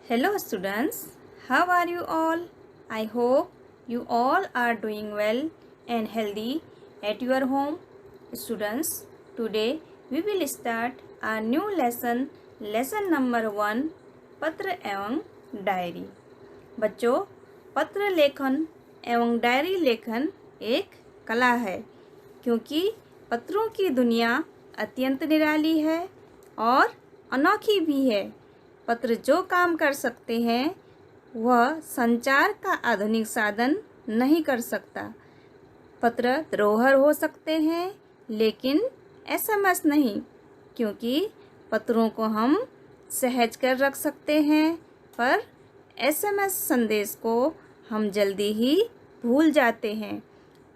Hello students, how are you all? I hope you all are doing well and healthy at your home. Students, today we will start a new lesson number 1, पत्र एवं diary. बच्चों, पत्र लेखन एवं diary लेखन एक कला है, क्योंकि पत्रों की दुनिया अत्यंत निराली है और अनोखी भी है। पत्र जो काम कर सकते हैं वह संचार का आधुनिक साधन नहीं कर सकता। पत्र धरोहर हो सकते हैं लेकिन एसएमएस नहीं, क्योंकि पत्रों को हम सहज कर रख सकते हैं, पर एसएमएस संदेश को हम जल्दी ही भूल जाते हैं।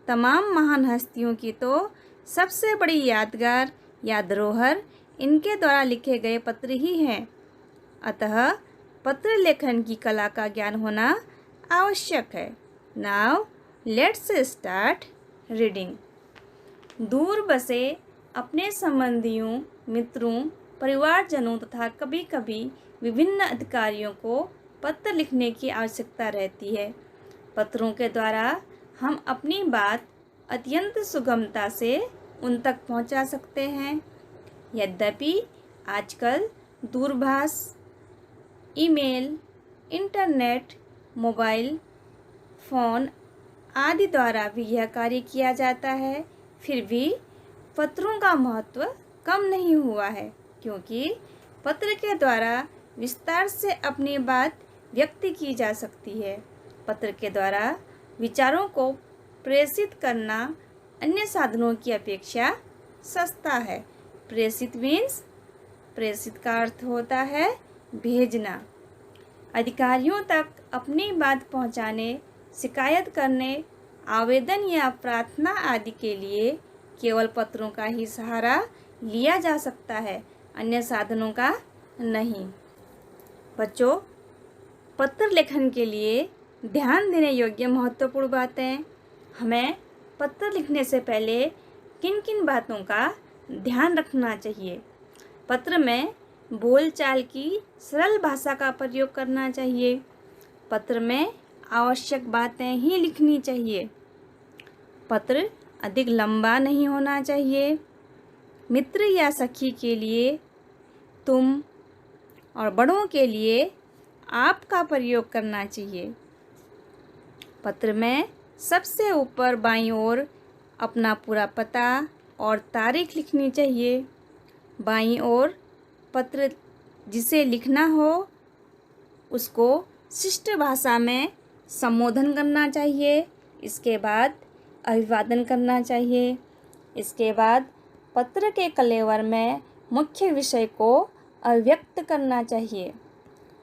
तमाम महान हस्तियों की तो सबसे बड़ी यादगार या धरोहर इनके द्वारा लिखे गए पत्र ही हैं। अतः पत्र लेखन की कला का ज्ञान होना आवश्यक है। Now let's start reading. दूर बसे अपने संबंधियों, मित्रों, परिवारजनों तथा कभी कभी विभिन्न अधिकारियों को पत्र लिखने की आवश्यकता रहती है। पत्रों के द्वारा हम अपनी बात अत्यंत सुगमता से उन तक पहुंचा सकते हैं। यद्यपि आजकल दूरभाष, ईमेल, इंटरनेट, मोबाइल फ़ोन आदि द्वारा भी यह कार्य किया जाता है, फिर भी पत्रों का महत्व कम नहीं हुआ है, क्योंकि पत्र के द्वारा विस्तार से अपनी बात व्यक्त की जा सकती है। पत्र के द्वारा विचारों को प्रेषित करना अन्य साधनों की अपेक्षा सस्ता है। प्रेषित मीन्स, प्रेषित का अर्थ होता है भेजना। अधिकारियों तक अपनी बात पहुंचाने, शिकायत करने, आवेदन या प्रार्थना आदि के लिए केवल पत्रों का ही सहारा लिया जा सकता है, अन्य साधनों का नहीं। बच्चों, पत्र लेखन के लिए ध्यान देने योग्य महत्वपूर्ण बातें। हमें पत्र लिखने से पहले किन किन बातों का ध्यान रखना चाहिए? पत्र में बोलचाल की सरल भाषा का प्रयोग करना चाहिए। पत्र में आवश्यक बातें ही लिखनी चाहिए। पत्र अधिक लंबा नहीं होना चाहिए। मित्र या सखी के लिए तुम और बड़ों के लिए आप का प्रयोग करना चाहिए। पत्र में सबसे ऊपर बाईं ओर अपना पूरा पता और तारीख लिखनी चाहिए। बाईं ओर पत्र जिसे लिखना हो उसको शिष्ट भाषा में संबोधन करना चाहिए। इसके बाद अभिवादन करना चाहिए। इसके बाद पत्र के कलेवर में मुख्य विषय को अभिव्यक्त करना चाहिए।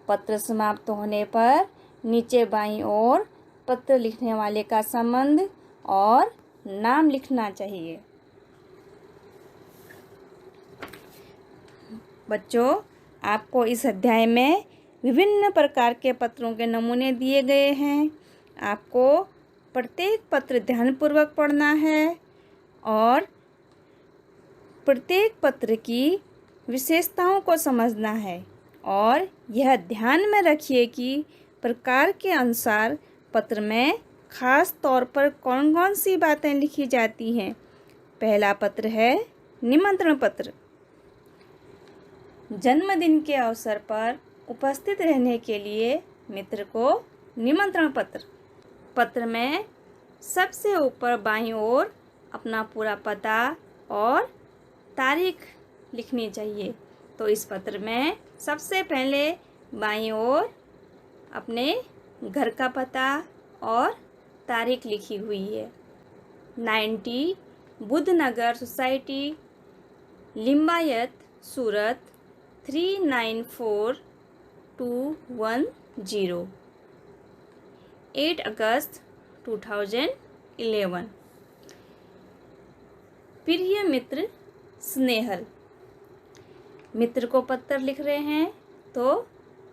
पत्र समाप्त होने पर नीचे बाईं ओर पत्र लिखने वाले का संबंध और नाम लिखना चाहिए। बच्चों, आपको इस अध्याय में विभिन्न प्रकार के पत्रों के नमूने दिए गए हैं। आपको प्रत्येक पत्र ध्यानपूर्वक पढ़ना है और प्रत्येक पत्र की विशेषताओं को समझना है, और यह ध्यान में रखिए कि प्रकार के अनुसार पत्र में खास तौर पर कौन कौन सी बातें लिखी जाती हैं। पहला पत्र है निमंत्रण पत्र। जन्मदिन के अवसर पर उपस्थित रहने के लिए मित्र को निमंत्रण पत्र। पत्र में सबसे ऊपर बाईं ओर अपना पूरा पता और तारीख लिखनी चाहिए। तो इस पत्र में सबसे पहले बाईं ओर अपने घर का पता और तारीख लिखी हुई है। 90 बुद्धनगर सोसाइटी, लिंबायत, सूरत 394210, 8 अगस्त 2011। प्रिय मित्र स्नेहल। मित्र को पत्र लिख रहे हैं तो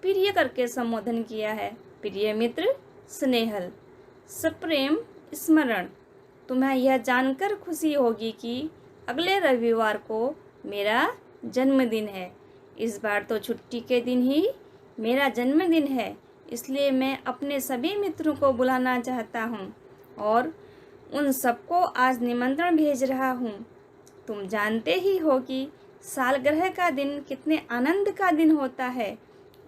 प्रिय करके संबोधन किया है। प्रिय मित्र स्नेहल, सप्रेम स्मरण। तुम्हें यह जानकर खुशी होगी कि अगले रविवार को मेरा जन्मदिन है। इस बार तो छुट्टी के दिन ही मेरा जन्मदिन है, इसलिए मैं अपने सभी मित्रों को बुलाना चाहता हूँ और उन सबको आज निमंत्रण भेज रहा हूँ। तुम जानते ही हो कि सालगिरह का दिन कितने आनंद का दिन होता है।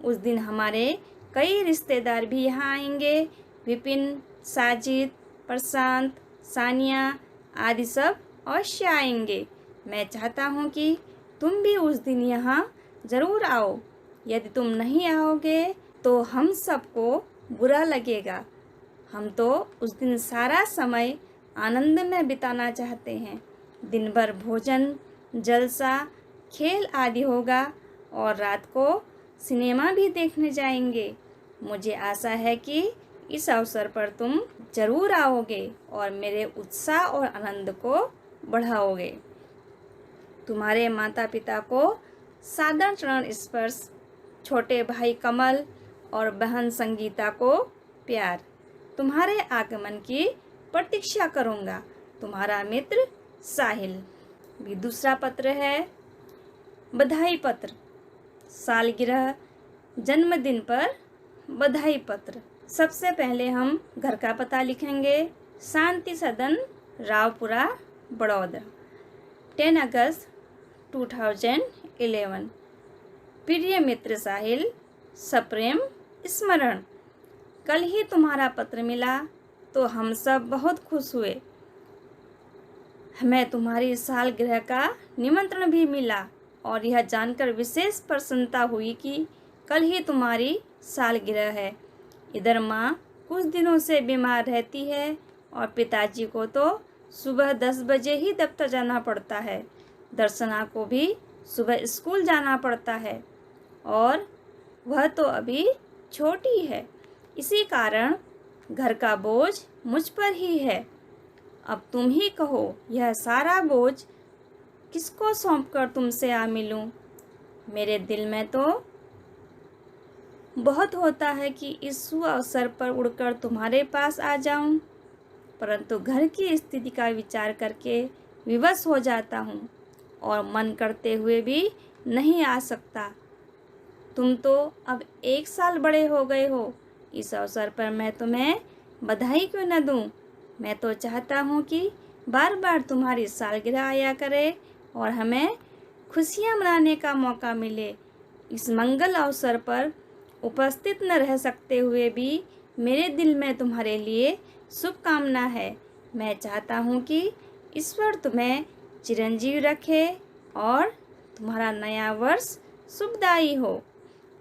उस दिन हमारे कई रिश्तेदार भी यहाँ आएंगे। विपिन, साजिद, प्रशांत, सानिया आदि सब अवश्य आएंगे। मैं चाहता हूँ कि तुम भी उस दिन यहाँ ज़रूर आओ। यदि तुम नहीं आओगे तो हम सबको बुरा लगेगा। हम तो उस दिन सारा समय आनंद में बिताना चाहते हैं। दिन भर भोजन, जलसा, खेल आदि होगा और रात को सिनेमा भी देखने जाएंगे। मुझे आशा है कि इस अवसर पर तुम जरूर आओगे और मेरे उत्साह और आनंद को बढ़ाओगे। तुम्हारे माता पिता को सादर चरण स्पर्श, छोटे भाई कमल और बहन संगीता को प्यार। तुम्हारे आगमन की प्रतीक्षा करूँगा। तुम्हारा मित्र साहिल। भी दूसरा पत्र है बधाई पत्र। सालगिरह, जन्मदिन पर बधाई पत्र। सबसे पहले हम घर का पता लिखेंगे। शांति सदन, रावपुरा, बड़ौदा, 10 अगस्त 2011। प्रिय मित्र साहिल, सप्रेम स्मरण। कल ही तुम्हारा पत्र मिला तो हम सब बहुत खुश हुए। हमें तुम्हारी सालगिरह का निमंत्रण भी मिला और यह जानकर विशेष प्रसन्नता हुई कि कल ही तुम्हारी सालगिरह है। इधर माँ कुछ दिनों से बीमार रहती है और पिताजी को तो सुबह 10 बजे ही दफ्तर जाना पड़ता है। दर्शना को भी सुबह स्कूल जाना पड़ता है और वह तो अभी छोटी है। इसी कारण घर का बोझ मुझ पर ही है। अब तुम ही कहो, यह सारा बोझ किसको सौंपकर तुमसे आ मिलूं? मेरे दिल में तो बहुत होता है कि इस शुभ अवसर पर उड़कर तुम्हारे पास आ जाऊं, परंतु घर की स्थिति का विचार करके विवश हो जाता हूं और मन करते हुए भी नहीं आ सकता। तुम तो अब 1 साल बड़े हो गए हो। इस अवसर पर मैं तुम्हें बधाई क्यों न दूं? मैं तो चाहता हूँ कि बार बार तुम्हारी सालगिरह आया करे और हमें खुशियाँ मनाने का मौका मिले। इस मंगल अवसर पर उपस्थित न रह सकते हुए भी मेरे दिल में तुम्हारे लिए शुभकामना है। मैं चाहता हूँ कि ईश्वर तुम्हें चिरंजीव रखे और तुम्हारा नया वर्ष शुभदायी हो।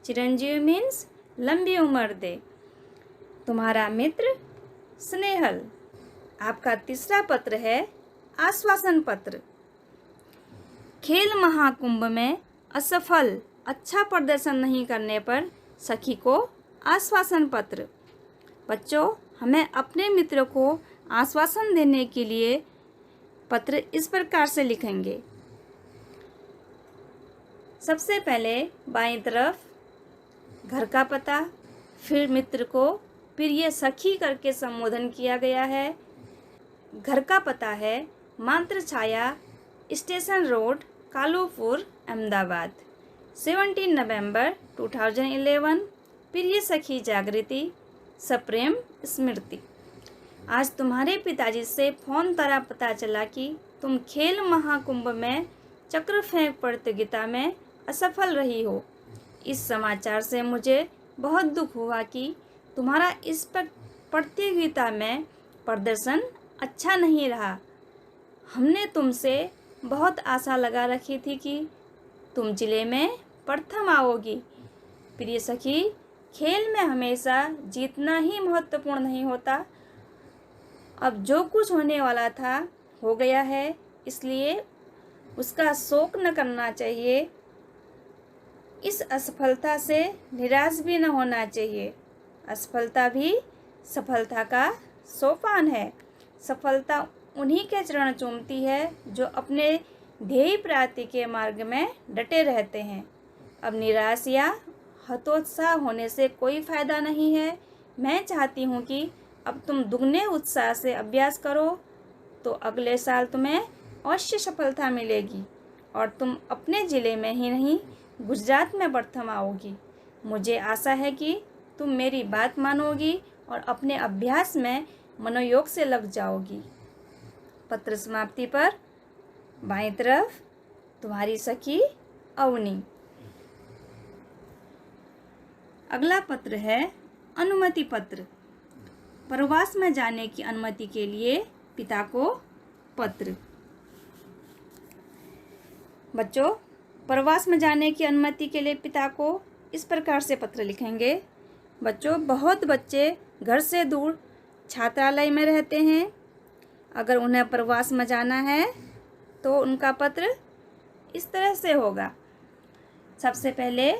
चिरंजीव मीन्स लंबी उम्र दे। तुम्हारा मित्र स्नेहल। आपका तीसरा पत्र है आश्वासन पत्र। खेल महाकुंभ में असफल अच्छा प्रदर्शन नहीं करने पर सखी को आश्वासन पत्र। बच्चों, हमें अपने मित्र को आश्वासन देने के लिए पत्र इस प्रकार से लिखेंगे। सबसे पहले बाईं तरफ घर का पता, फिर मित्र को प्रिय सखी करके संबोधन किया गया है। घर का पता है मंत्र छाया, स्टेशन रोड, कालूपुर, अहमदाबाद, 17 नवंबर 2011। प्रिय सखी जागृति, सप्रेम स्मृति। आज तुम्हारे पिताजी से फ़ोन द्वारा पता चला कि तुम खेल महाकुंभ में चक्र फेंक प्रतियोगिता में असफल रही हो। इस समाचार से मुझे बहुत दुख हुआ कि तुम्हारा इस प्रतियोगिता में प्रदर्शन अच्छा नहीं रहा। हमने तुमसे बहुत आशा लगा रखी थी कि तुम जिले में प्रथम आओगी। प्रिय सखी, खेल में हमेशा जीतना ही महत्वपूर्ण नहीं होता। अब जो कुछ होने वाला था हो गया है, इसलिए उसका शोक न करना चाहिए। इस असफलता से निराश भी न होना चाहिए। असफलता भी सफलता का सोपान है। सफलता उन्हीं के चरण चूमती है जो अपने ध्येय प्राप्ति के मार्ग में डटे रहते हैं। अब निराश या हतोत्साह होने से कोई फायदा नहीं है। मैं चाहती हूँ कि अब तुम दुगने उत्साह से अभ्यास करो तो अगले साल तुम्हें अवश्य सफलता मिलेगी और तुम अपने ज़िले में ही नहीं गुजरात में प्रथम आओगी। मुझे आशा है कि तुम मेरी बात मानोगी और अपने अभ्यास में मनोयोग से लग जाओगी। पत्र समाप्ति पर बाईं तरफ तुम्हारी सखी अवनी। अगला पत्र है अनुमति पत्र। प्रवास में जाने की अनुमति के लिए पिता को पत्र। बच्चों, प्रवास में जाने की अनुमति के लिए पिता को इस प्रकार से पत्र लिखेंगे। बच्चों, बहुत बच्चे घर से दूर छात्रालय में रहते हैं। अगर उन्हें प्रवास में जाना है तो उनका पत्र इस तरह से होगा। सबसे पहले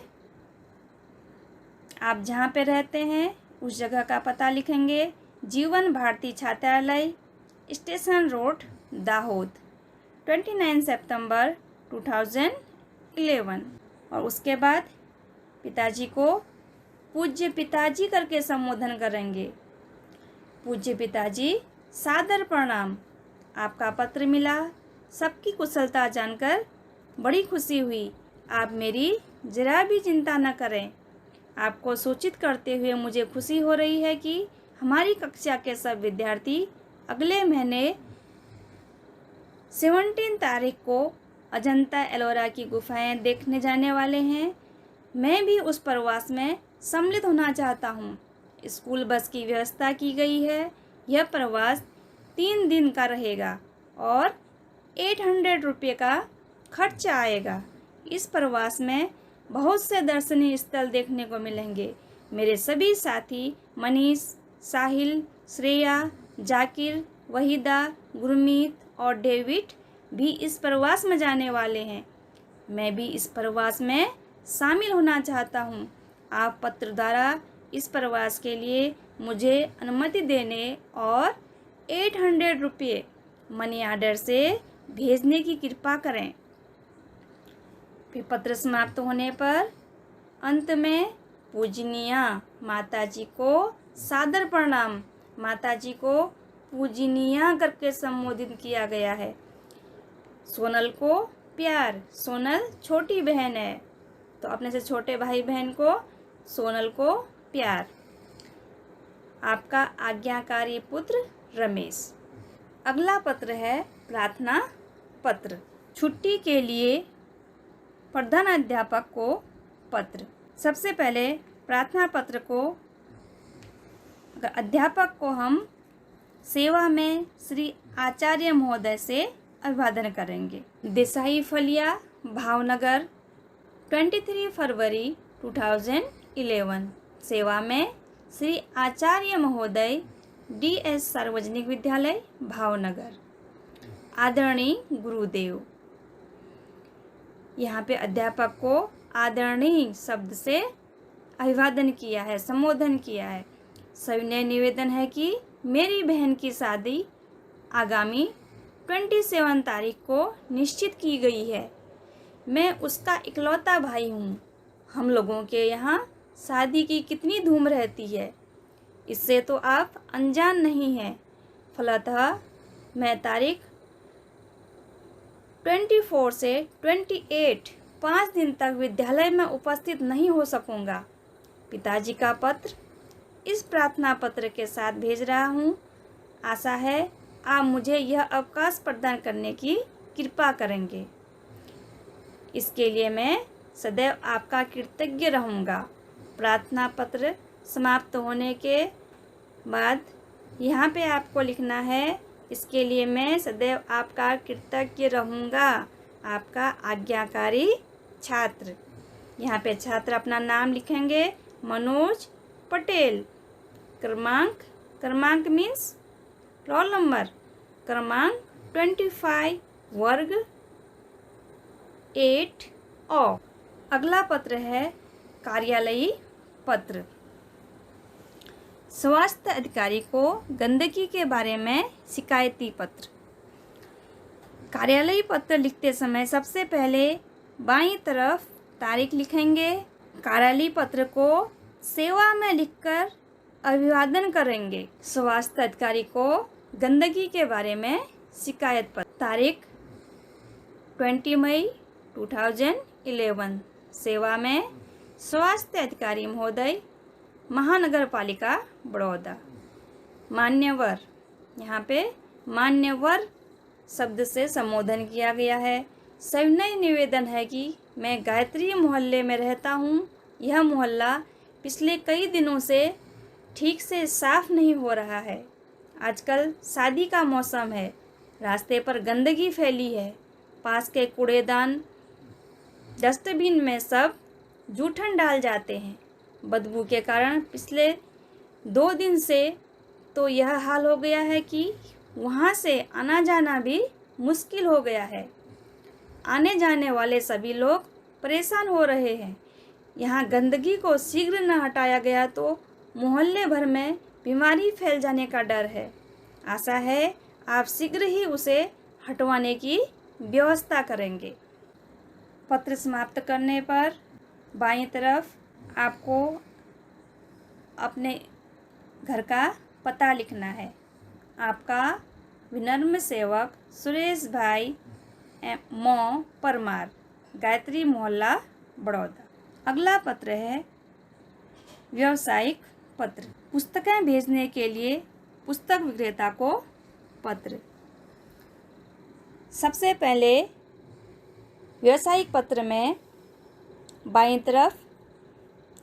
आप जहाँ पे रहते हैं उस जगह का पता लिखेंगे। जीवन भारती छात्रालय, स्टेशन रोड, दाहोद, 29 सितंबर 2011। और उसके बाद पिताजी को पूज्य पिताजी करके संबोधन करेंगे। पूज्य पिताजी, सादर प्रणाम। आपका पत्र मिला, सबकी कुशलता जानकर बड़ी खुशी हुई। आप मेरी जरा भी चिंता न करें। आपको सूचित करते हुए मुझे खुशी हो रही है कि हमारी कक्षा के सब विद्यार्थी अगले महीने 17 तारीख को अजंता एलोरा की गुफाएं देखने जाने वाले हैं। मैं भी उस प्रवास में सम्मिलित होना चाहता हूँ। स्कूल बस की व्यवस्था की गई है। यह प्रवास 3 दिन का रहेगा और 800 रुपये का खर्चा आएगा। इस प्रवास में बहुत से दर्शनीय स्थल देखने को मिलेंगे। मेरे सभी साथी मनीष, साहिल, श्रेया, जाकिर, वहीदा, गुरमीत और डेविड भी इस प्रवास में जाने वाले हैं। मैं भी इस प्रवास में शामिल होना चाहता हूँ। आप पत्र द्वारा इस प्रवास के लिए मुझे अनुमति देने और 800 रुपये मनी ऑर्डर से भेजने की कृपा करें। फिर पत्र समाप्त होने पर अंत में पूजनीय माताजी को सादर प्रणाम। माताजी को पूजनीय करके संबोधित किया गया है। सोनल को प्यार। सोनल छोटी बहन है तो अपने से छोटे भाई बहन को सोनल को प्यार। आपका आज्ञाकारी पुत्र रमेश। अगला पत्र है प्रार्थना पत्र। छुट्टी के लिए प्रधान अध्यापक को पत्र। सबसे पहले प्रार्थना पत्र को अध्यापक को हम सेवा में श्री आचार्य महोदय से अभिवादन करेंगे। देसाई फलिया, भावनगर, 23 फरवरी 2011। सेवा में श्री आचार्य महोदय, DS सार्वजनिक विद्यालय, भावनगर। आदरणीय गुरुदेव। यहाँ पे अध्यापक को आदरणीय शब्द से अभिवादन किया है, संबोधन किया है। सविनय निवेदन है कि मेरी बहन की शादी आगामी 27 तारीख को निश्चित की गई है। मैं उसका इकलौता भाई हूँ। हम लोगों के यहाँ शादी की कितनी धूम रहती है, इससे तो आप अनजान नहीं हैं। फलतः मैं तारीख 24 से 28 5 दिन तक विद्यालय में उपस्थित नहीं हो सकूँगा। पिताजी का पत्र इस प्रार्थना पत्र के साथ भेज रहा हूँ। आशा है आप मुझे यह अवकाश प्रदान करने की कृपा करेंगे। इसके लिए मैं सदैव आपका कृतज्ञ रहूँगा। प्रार्थना पत्र समाप्त होने के बाद यहाँ पे आपको लिखना है, इसके लिए मैं सदैव आपका कृतज्ञ रहूँगा। आपका आज्ञाकारी छात्र। यहाँ पे छात्र अपना नाम लिखेंगे, मनोज पटेल। क्रमांक मीन्स रोल नंबर, क्रमांक 25, वर्ग 8 ओ। अगला पत्र है कार्यालयी पत्र। स्वास्थ्य अधिकारी को गंदगी के बारे में शिकायती पत्र। कार्यालयी पत्र लिखते समय सबसे पहले बाईं तरफ तारीख लिखेंगे। कार्यालयी पत्र को सेवा में लिखकर अभिवादन करेंगे। स्वास्थ्य अधिकारी को गंदगी के बारे में शिकायत पत्र। तारीख 20 मई 2011। सेवा में स्वास्थ्य अधिकारी महोदय, महानगर पालिका बड़ौदा। मान्यवर, यहाँ पे मान्यवर शब्द से संबोधन किया गया है। सविनय निवेदन है कि मैं गायत्री मोहल्ले में रहता हूँ। यह मोहल्ला पिछले कई दिनों से ठीक से साफ नहीं हो रहा है। आजकल शादी का मौसम है। रास्ते पर गंदगी फैली है। पास के कूड़ेदान डस्टबिन में सब जूठन डाल जाते हैं। बदबू के कारण पिछले 2 दिन से तो यह हाल हो गया है कि वहाँ से आना जाना भी मुश्किल हो गया है। आने जाने वाले सभी लोग परेशान हो रहे हैं। यहाँ गंदगी को शीघ्र न हटाया गया तो मोहल्ले भर में बीमारी फैल जाने का डर है। आशा है आप शीघ्र ही उसे हटवाने की व्यवस्था करेंगे। पत्र समाप्त करने पर बाईं तरफ आपको अपने घर का पता लिखना है। आपका विनम्र सेवक सुरेश भाई मौ परमार, गायत्री मोहल्ला बड़ौदा। अगला पत्र है व्यावसायिक पत्र। पुस्तकें भेजने के लिए पुस्तक विक्रेता को पत्र। सबसे पहले व्यावसायिक पत्र में बाईं तरफ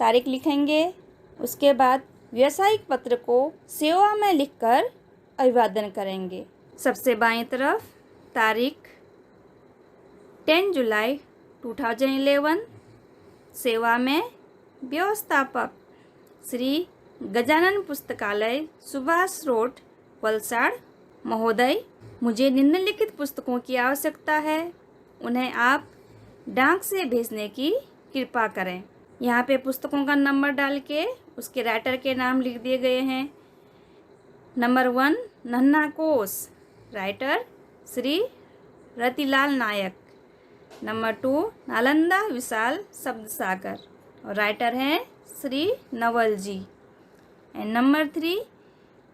तारीख लिखेंगे। उसके बाद व्यावसायिक पत्र को सेवा में लिखकर अभिवादन करेंगे। सबसे बाईं तरफ तारीख 10 जुलाई 2011। सेवा में व्यवस्थापक श्री गजानन पुस्तकालय, सुभाष रोड, वलसाड़। महोदय, मुझे निम्नलिखित पुस्तकों की आवश्यकता है। उन्हें आप डाक से भेजने की कृपा करें। यहाँ पे पुस्तकों का नंबर डाल के उसके राइटर के नाम लिख दिए गए हैं। नंबर 1 नन्हा कोश, राइटर श्री रतिलाल नायक। नंबर 2 नालंदा विशाल शब्द सागर, और राइटर हैं श्री नवल जी। एंड नंबर 3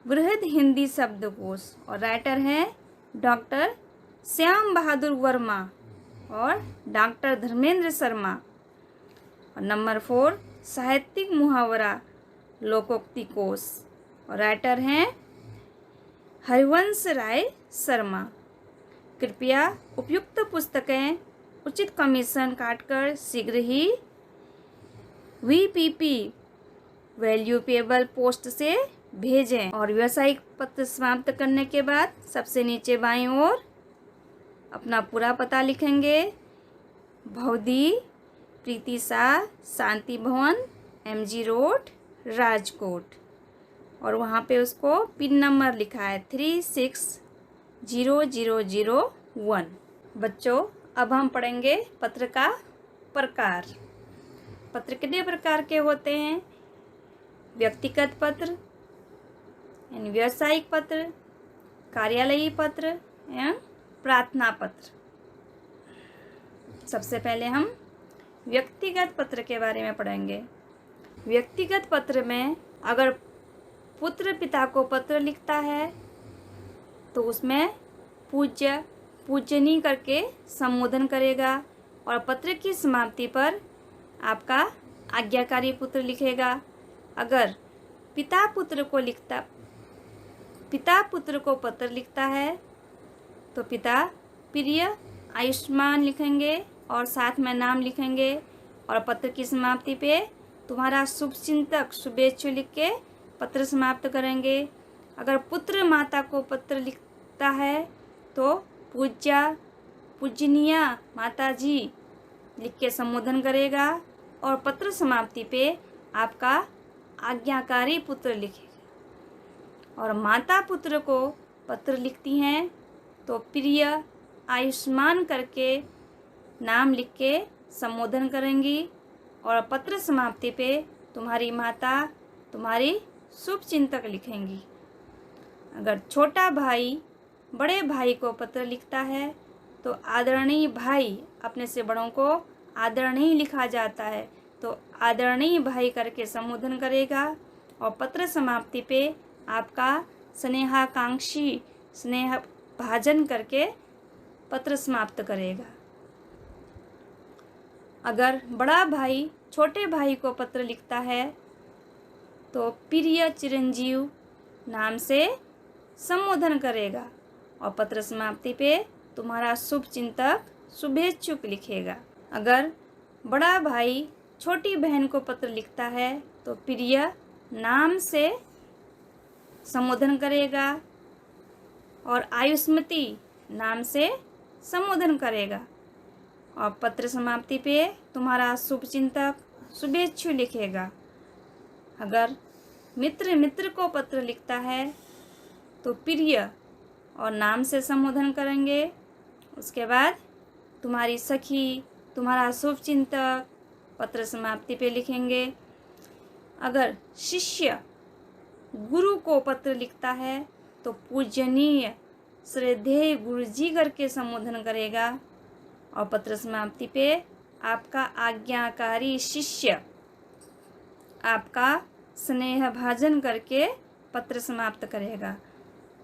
बृहद हिंदी शब्दकोश, और राइटर हैं डॉक्टर श्याम बहादुर वर्मा और डॉक्टर धर्मेंद्र शर्मा। और नंबर 4 साहित्यिक मुहावरा लोकोक्ति कोश, और राइटर हैं हरिवंश राय शर्मा। कृपया उपयुक्त पुस्तकें उचित कमीशन काटकर शीघ्र ही VPP वैल्यूएबल पोस्ट से भेजें। और व्यावसायिक पत्र समाप्त करने के बाद सबसे नीचे बाईं ओर अपना पूरा पता लिखेंगे। भवदी प्रीति शाह, शांति भवन, MG रोड, राजकोट। और वहाँ पे उसको पिन नंबर लिखा है 360001। बच्चों, अब हम पढ़ेंगे पत्र का प्रकार। पत्र कितने प्रकार के होते हैं? व्यक्तिगत पत्र, यानी व्यावसायिक पत्र, कार्यालयीय पत्र एवं प्रार्थना पत्र। सबसे पहले हम व्यक्तिगत पत्र के बारे में पढ़ेंगे। व्यक्तिगत पत्र में अगर पुत्र पिता को पत्र लिखता है तो उसमें पूजनीय करके संबोधन करेगा, और पत्र की समाप्ति पर आपका आज्ञाकारी पुत्र लिखेगा। अगर पिता पुत्र को पत्र लिखता है तो पिता प्रिय आयुष्मान लिखेंगे और साथ में नाम लिखेंगे, और पत्र की समाप्ति पे तुम्हारा शुभचिंतक शुभेच्छु लिख के पत्र समाप्त करेंगे। अगर पुत्र माता को पत्र लिखता है तो पूजनीय माता जी लिख के संबोधन करेगा, और पत्र समाप्ति पे आपका आज्ञाकारी पुत्र लिखेगा। और माता पुत्र को पत्र लिखती हैं तो प्रिय आयुष्मान करके नाम लिख के संबोधन करेंगी, और पत्र समाप्ति पे तुम्हारी माता तुम्हारी शुभ चिंतक लिखेंगी। अगर छोटा भाई बड़े भाई को पत्र लिखता है तो आदरणीय भाई, अपने से बड़ों को आदरणीय लिखा जाता है, तो आदरणीय भाई करके संबोधन करेगा, और पत्र समाप्ति पे आपका स्नेहाकांक्षी स्नेह भाजन करके पत्र समाप्त करेगा। अगर बड़ा भाई छोटे भाई को पत्र लिखता है तो प्रिय चिरंजीव नाम से संबोधन करेगा और पत्र समाप्ति पे तुम्हारा शुभ चिंतक शुभेच्छुक लिखेगा। अगर बड़ा भाई छोटी बहन को पत्र लिखता है तो प्रिय नाम से संबोधन करेगा और आयुष्मती नाम से संबोधन करेगा और पत्र समाप्ति पे तुम्हारा शुभ चिंतक शुभेच्छु लिखेगा। अगर मित्र मित्र को पत्र लिखता है तो प्रिय और नाम से संबोधन करेंगे। उसके बाद तुम्हारी सखी, तुम्हारा शुभ चिंतक पत्र समाप्ति पे लिखेंगे। अगर शिष्य गुरु को पत्र लिखता है तो पूजनीय श्रद्धेय गुरु जी करके संबोधन करेगा और पत्र समाप्ति पे आपका आज्ञाकारी शिष्य आपका स्नेह भाजन करके पत्र समाप्त करेगा।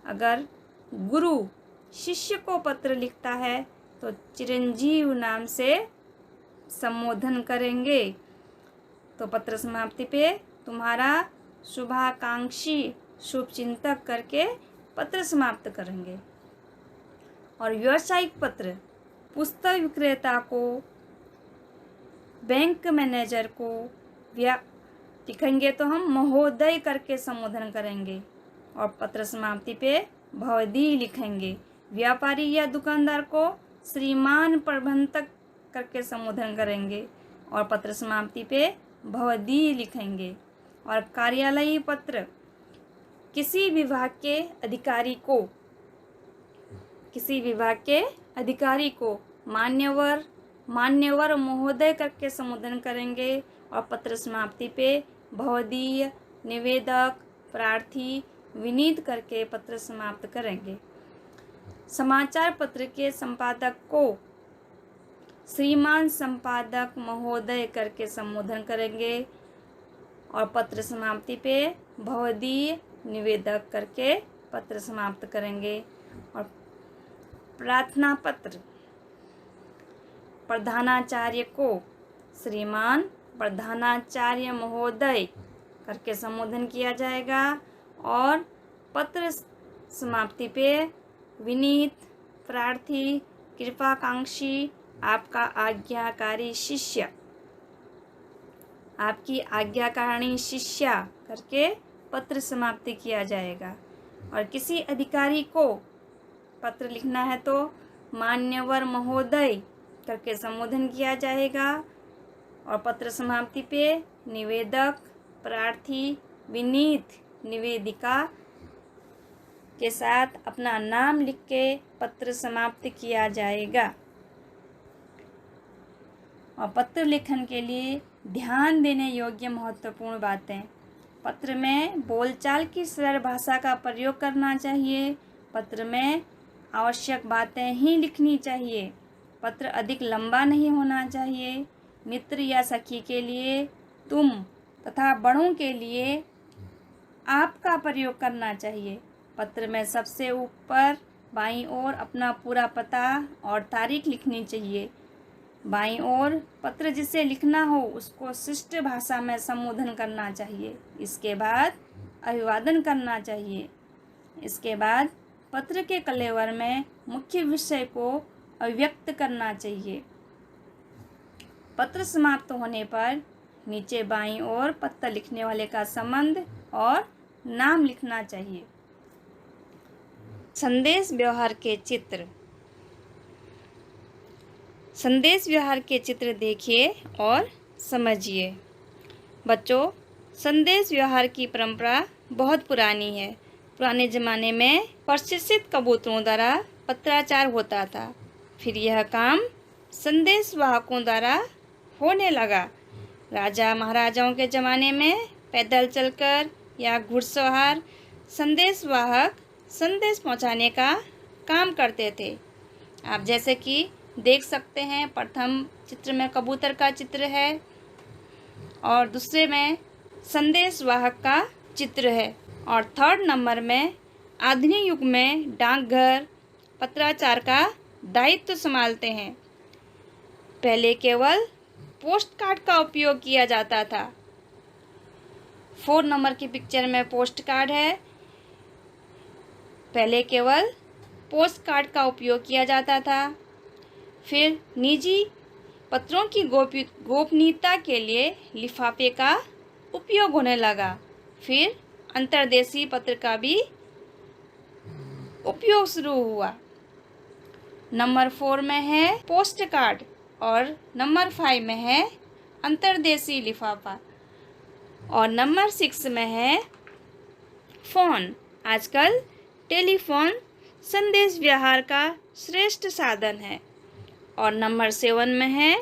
अगर गुरु शिष्य को पत्र लिखता है तो चिरंजीव नाम से संबोधन करेंगे। तो पत्र समाप्ति पे तुम्हारा शुभाकांक्षी शुभ चिंतक करके पत्र समाप्त करेंगे। और व्यावसायिक पत्र पुस्तक विक्रेता को, बैंक मैनेजर को लिखेंगे तो हम महोदय करके संबोधन करेंगे और पत्र समाप्ति पे भवदी लिखेंगे। व्यापारी या दुकानदार को श्रीमान प्रबंधक करके संबोधन करेंगे और पत्र समाप्ति पे भवदी लिखेंगे। और कार्यालयी पत्र किसी विभाग के अधिकारी को मान्यवर महोदय करके संबोधन करेंगे और पत्र समाप्ति पे भवदीय, निवेदक, प्रार्थी, विनीत करके पत्र समाप्त करेंगे। समाचार पत्र के संपादक को श्रीमान संपादक महोदय करके संबोधन करेंगे और पत्र समाप्ति पे भवदीय, निवेदक करके पत्र समाप्त करेंगे। और प्रार्थना पत्र प्रधानाचार्य को श्रीमान प्रधानाचार्य महोदय करके संबोधन किया जाएगा और पत्र समाप्ति पे विनीत, प्रार्थी, कृपाकांक्षी, आपका आज्ञाकारी शिष्य, आपकी आज्ञाकारिणी शिष्या करके पत्र समाप्ति किया जाएगा। और किसी अधिकारी को पत्र लिखना है तो मान्यवर महोदय करके संबोधन किया जाएगा और पत्र समाप्ति पे निवेदक, प्रार्थी, विनीत, निवेदिका के साथ अपना नाम लिख के पत्र समाप्त किया जाएगा। और पत्र लेखन के लिए ध्यान देने योग्य महत्वपूर्ण बातें। पत्र में बोलचाल की सरल भाषा का प्रयोग करना चाहिए। पत्र में आवश्यक बातें ही लिखनी चाहिए। पत्र अधिक लंबा नहीं होना चाहिए। मित्र या सखी के लिए तुम तथा बड़ों के लिए आप का प्रयोग करना चाहिए। पत्र में सबसे ऊपर बाईं ओर अपना पूरा पता और तारीख लिखनी चाहिए। बाईं ओर पत्र जिसे लिखना हो उसको शिष्ट भाषा में संबोधन करना चाहिए। इसके बाद अभिवादन करना चाहिए। इसके बाद पत्र के कलेवर में मुख्य विषय को अभिव्यक्त करना चाहिए। पत्र समाप्त होने पर नीचे बाईं ओर पत्र लिखने वाले का संबंध और नाम लिखना चाहिए। संदेश व्यवहार के चित्र। संदेश व्यवहार के चित्र देखिए और समझिए। बच्चों, संदेश व्यवहार की परंपरा बहुत पुरानी है। पुराने ज़माने में प्रशिक्षित कबूतरों द्वारा पत्राचार होता था। फिर यह काम संदेश वाहकों द्वारा होने लगा। राजा महाराजाओं के ज़माने में पैदल चलकर या घुड़सवार संदेश वाहक संदेश पहुंचाने का काम करते थे। आप जैसे कि देख सकते हैं, प्रथम चित्र में कबूतर का चित्र है और दूसरे में संदेश वाहक का चित्र है और थर्ड नंबर में आधुनिक युग में डाकघर पत्राचार का दायित्व संभालते हैं। पहले केवल पोस्ट कार्ड का उपयोग किया जाता था। 4 नंबर की पिक्चर में पोस्ट कार्ड है। पहले केवल पोस्ट कार्ड का उपयोग किया जाता था, फिर निजी पत्रों की गोपनीयता के लिए लिफाफे का उपयोग होने लगा, फिर अंतर्देशीय पत्र का भी उपयोग शुरू हुआ। नंबर 4 में है पोस्ट कार्ड और नंबर 5 में है अंतर्देशीय लिफाफा और नंबर 6 में है फ़ोन। आजकल टेलीफोन संदेश व्यवहार का श्रेष्ठ साधन है। और नंबर 7 में है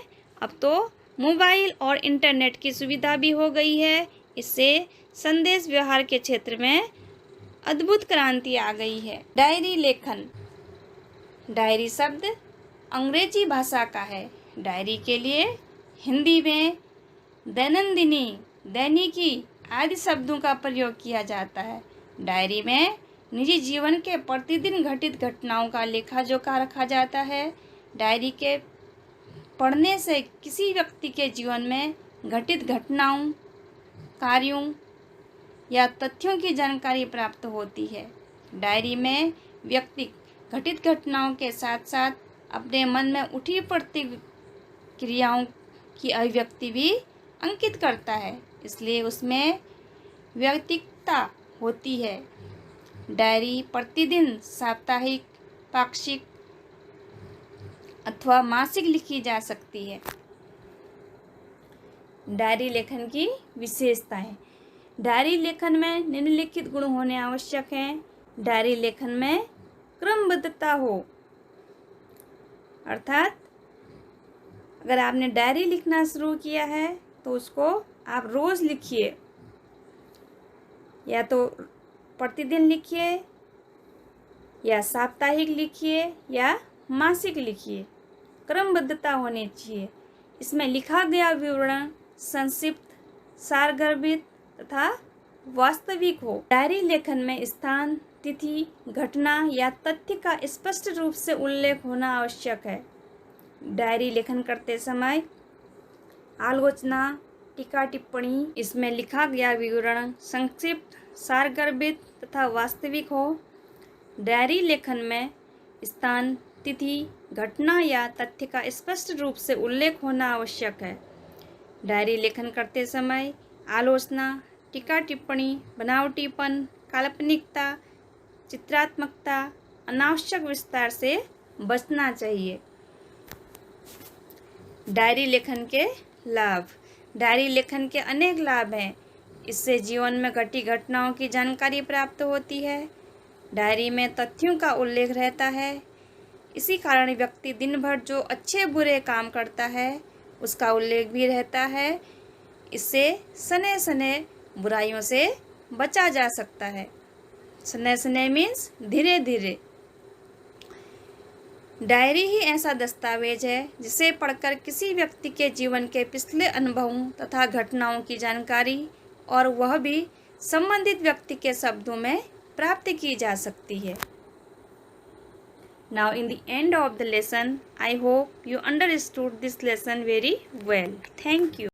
अब तो मोबाइल और इंटरनेट की सुविधा भी हो गई है। इससे संदेश व्यवहार के क्षेत्र में अद्भुत क्रांति आ गई है। डायरी लेखन। डायरी शब्द अंग्रेजी भाषा का है। डायरी के लिए हिंदी में दैनंदिनी, दैनिकी आदि शब्दों का प्रयोग किया जाता है। डायरी में निजी जीवन के प्रतिदिन घटित घटनाओं का लेखा जोखा रखा जाता है। डायरी के पढ़ने से किसी व्यक्ति के जीवन में घटित घटनाओं, कार्यों या तथ्यों की जानकारी प्राप्त होती है। डायरी में व्यक्ति घटित घटनाओं के साथ साथ अपने मन में उठी प्रतिक्रियाओं की अभिव्यक्ति भी अंकित करता है, इसलिए उसमें व्यक्तिगतता होती है। डायरी प्रतिदिन, साप्ताहिक, पाक्षिक अथवा मासिक लिखी जा सकती है। डायरी लेखन की विशेषताएं। डायरी लेखन में निम्नलिखित गुण होने आवश्यक हैं। डायरी लेखन में क्रमबद्धता हो, अर्थात अगर आपने डायरी लिखना शुरू किया है तो उसको आप रोज़ लिखिए, या तो प्रतिदिन लिखिए या साप्ताहिक लिखिए या मासिक लिखिए। क्रमबद्धता होनी चाहिए। इसमें लिखा गया विवरण संक्षिप्त, सारगर्भित तथा वास्तविक हो। डायरी लेखन में स्थान, तिथि, घटना या तथ्य का स्पष्ट रूप से उल्लेख होना आवश्यक है। डायरी लेखन करते समय आलोचना, टीका टिप्पणी, इसमें लिखा गया विवरण संक्षिप्त, सारगर्भित तथा वास्तविक हो। डायरी लेखन में स्थान, तिथि, घटना या तथ्य का स्पष्ट रूप से उल्लेख होना आवश्यक है। डायरी लेखन करते समय आलोचना, टीका टिप्पणी, बनावटीपन, काल्पनिकता, चित्रात्मकता, अनावश्यक विस्तार से बचना चाहिए। डायरी लेखन के लाभ। डायरी लेखन के अनेक लाभ हैं। इससे जीवन में घटी घटनाओं की जानकारी प्राप्त होती है। डायरी में तथ्यों का उल्लेख रहता है। इसी कारण व्यक्ति दिन भर जो अच्छे बुरे काम करता है उसका उल्लेख भी रहता है। इससे सने सने बुराइयों से बचा जा सकता है। सने सने मीन्स धीरे धीरे। डायरी ही ऐसा दस्तावेज है जिसे पढ़कर किसी व्यक्ति के जीवन के पिछले अनुभवों तथा घटनाओं की जानकारी और वह भी संबंधित व्यक्ति के शब्दों में प्राप्त की जा सकती है। Now in the end of the lesson, I hope you understood this lesson very well. Thank you.